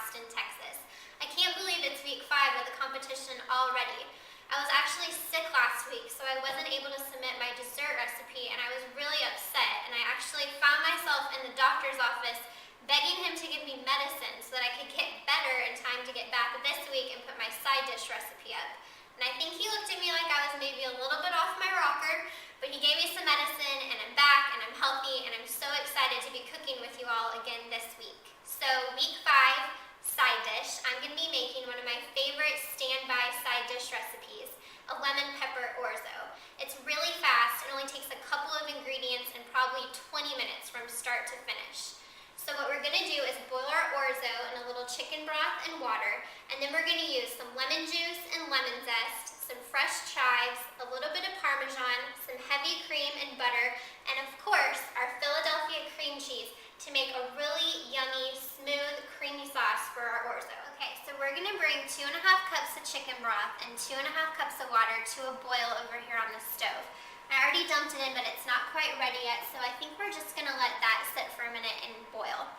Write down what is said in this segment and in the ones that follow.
Austin, Texas. I can't believe it's week 5 of the competition already. I was actually sick last week, so I wasn't able to submit my dessert recipe, and I was really upset, and I actually found myself in the doctor's office begging him to give me medicine so that I could get better in time to get back this week and put my side dish recipe up. And I think he looked at me like I was maybe a little bit off my rocker, but he gave me some medicine, and I'm back, and I'm healthy, and I'm so excited to be cooking with you all again this week. So week 5, side dish, I'm going to be making one of my favorite standby side dish recipes, a lemon pepper orzo. It's really fast. It only takes a couple of ingredients and probably 20 minutes from start to finish. So what we're going to do is boil our orzo in a little chicken broth and water, and then we're going to use some lemon juice and lemon zest, some fresh chives, a little bit of Parmesan, some heavy cream and butter, and of course our Philadelphia cream cheese to make a really yummy, smooth, creamy sauce for our orzo. Okay, so we're going to bring 2.5 cups of chicken broth and 2.5 cups of water to a boil over here on the stove. I already dumped it in, but it's not quite ready yet, so I think we're just going to let that sit for a minute and boil.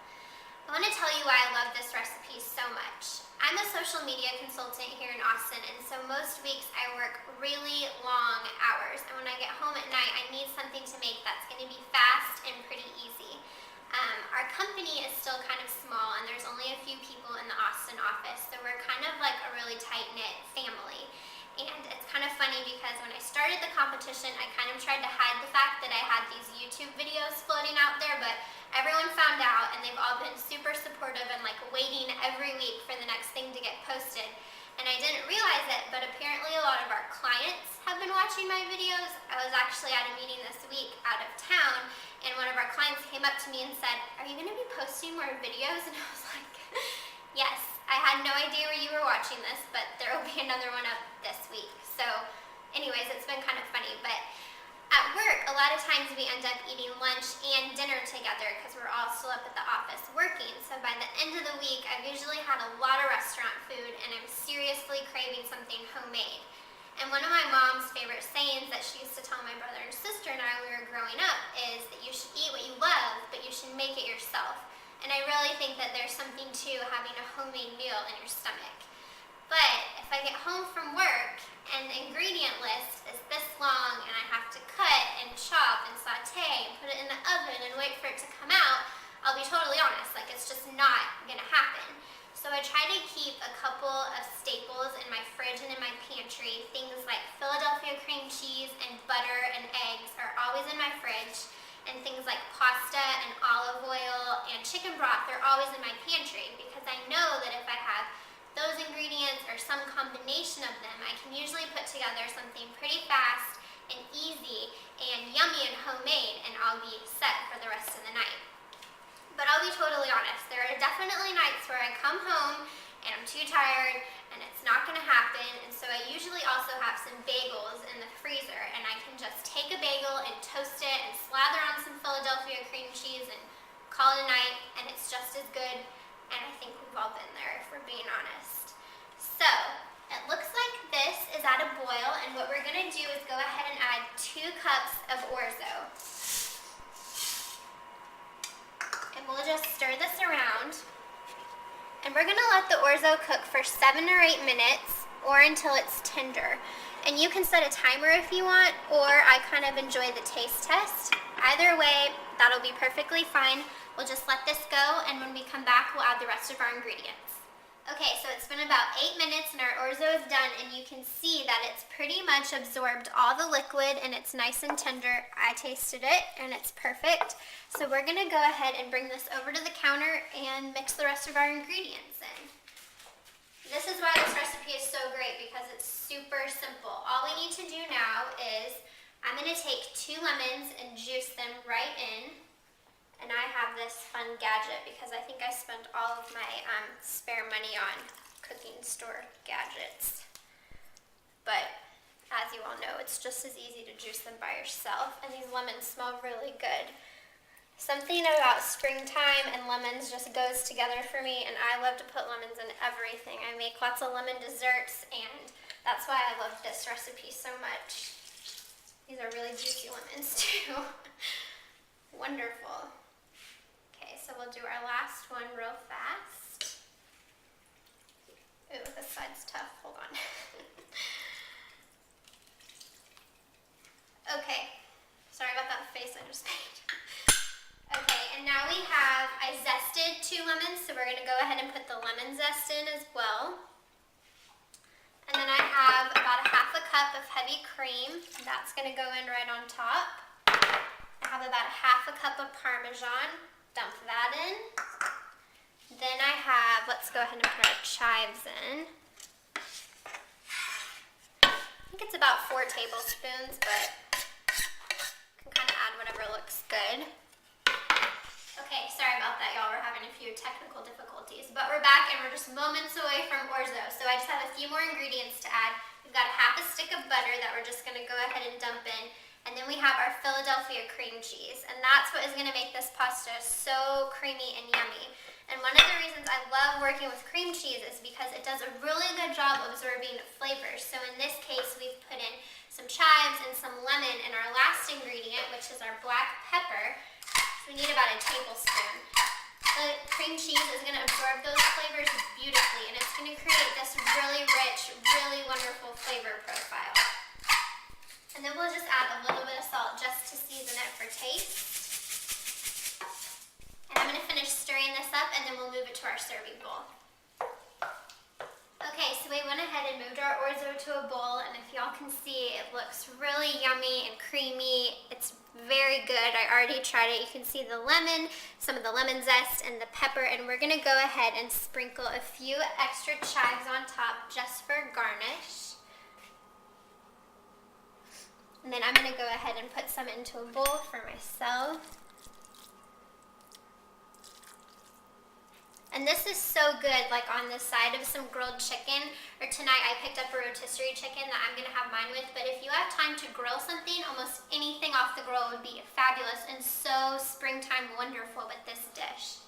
I want to tell you why I love this recipe so much. I'm a social media consultant here in Austin, and so most weeks I work really long hours, and when I get home at night, I need something to make that's going to be fast and pretty easy. Our company is still kind of small, and there's only a few people in the Austin office, so we're kind of like a really tight-knit family. And it's kind of funny because when I started the competition, I kind of tried to hide the fact that I had these YouTube videos floating out there, but everyone found out, and they've all been super supportive and like waiting every week for the next thing to get posted. And I didn't realize it, but apparently a lot of our clients have been watching my videos. I was actually at a meeting this week out of town, and one of our clients came up to me and said, "Are you going to be posting more videos?" And I was like, yes. I had no idea where you were watching this, but there will be another one up this week. So anyways, it's been kind of funny, but at work, a lot of times we end up eating lunch and dinner together because we're all still up at the office working. So by the end of the week, I've usually had a lot of restaurant food, and I'm seriously craving something homemade. And one of my mom's favorite sayings that she used to tell my brother and sister and I when we were growing up is that you should eat what you love, but you should make it yourself. And I really think that there's something to having a homemade meal in your stomach. But if I get home from work and the ingredient list is this long, and I have to cut and chop and saute and put it in the oven and wait for it to come out, I'll be totally honest, like it's just not gonna happen. So I try to keep a couple of staples in my fridge and in my pantry. Things like Philadelphia cream cheese and butter and eggs are always in my fridge. And things like pasta and olive oil and chicken broth are always in my pantry, because I know that if I have those ingredients or some combination of them, I can usually put together something pretty fast and easy and yummy and homemade, and I'll be set for the rest of the night. But I'll be totally honest, there are definitely nights where I come home and I'm too tired and it's not going to happen, and so I usually also have some bagels in the freezer, and I can just take a bagel and toast it and slather on some Philadelphia cream cheese and call it a night, and it's just as good, and I think we've all been there if we're being honest. So it looks like this is at a boil, and what we're going to do is go ahead and add 2 cups of orzo. And we'll just stir this around. And we're going to let the orzo cook for 7 or 8 minutes, or until it's tender. And you can set a timer if you want, or I kind of enjoy the taste test. Either way, that'll be perfectly fine. We'll just let this go, and when we come back, we'll add the rest of our ingredients. Okay, so it's been about 8 minutes and our orzo is done, and you can see that it's pretty much absorbed all the liquid and it's nice and tender. I tasted it and it's perfect. So we're gonna go ahead and bring this over to the counter and mix the rest of our ingredients in. This is why this recipe is so great, because it's super simple. All we need to do now is, I'm gonna take 2 lemons and juice them right in. And I have this fun gadget because I think I spent all of my spare money on cooking store gadgets. But as you all know, it's just as easy to juice them by yourself, and these lemons smell really good. Something about springtime and lemons just goes together for me, and I love to put lemons in everything. I make lots of lemon desserts, and that's why I love this recipe so much. These are really juicy lemons too. Wonderful. Okay, so we'll do our last one real fast. Ooh, this side's tough. Hold on. Okay. Sorry about that face I just made. Okay, and now I zested 2 lemons, so we're going to go ahead and put the lemon zest in as well. And then I have about a half a cup of heavy cream. That's going to go in right on top. I have about a half a cup of Parmesan. Dump that in. Then I have, let's go ahead and put our chives in. I think it's about 4 tablespoons, but you can kind of add whatever looks good. Okay, sorry about that, y'all. We're having a few technical difficulties, but we're back and we're just moments away from Orzo. So I just have a few more ingredients to add. We've got a half a stick of butter that we're just going to go ahead and dump in. And then we have our Philadelphia cream cheese, and that's what is going to make this pasta so creamy and yummy. And one of the reasons I love working with cream cheese is because it does a really good job absorbing flavors. So in this case, we've put in some chives and some lemon in our last ingredient, which is our black pepper. So we need about a tablespoon. The cream cheese is going to absorb those flavors beautifully, and it's going to create this really rich, really wonderful flavor profile. And then we'll just add a little bit of salt just to season it for taste. And I'm going to finish stirring this up, and then we'll move it to our serving bowl. Okay, so we went ahead and moved our orzo to a bowl, and if y'all can see, it looks really yummy and creamy. It's very good. I already tried it. You can see the lemon, some of the lemon zest, and the pepper, and we're going to go ahead and sprinkle a few extra chives on top just for garnish. And then I'm going to go ahead and put some into a bowl for myself. And this is so good, like on the side of some grilled chicken. Or tonight I picked up a rotisserie chicken that I'm going to have mine with. But if you have time to grill something, almost anything off the grill would be fabulous and so springtime wonderful with this dish.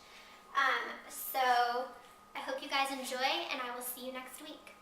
So I hope you guys enjoy, and I will see you next week.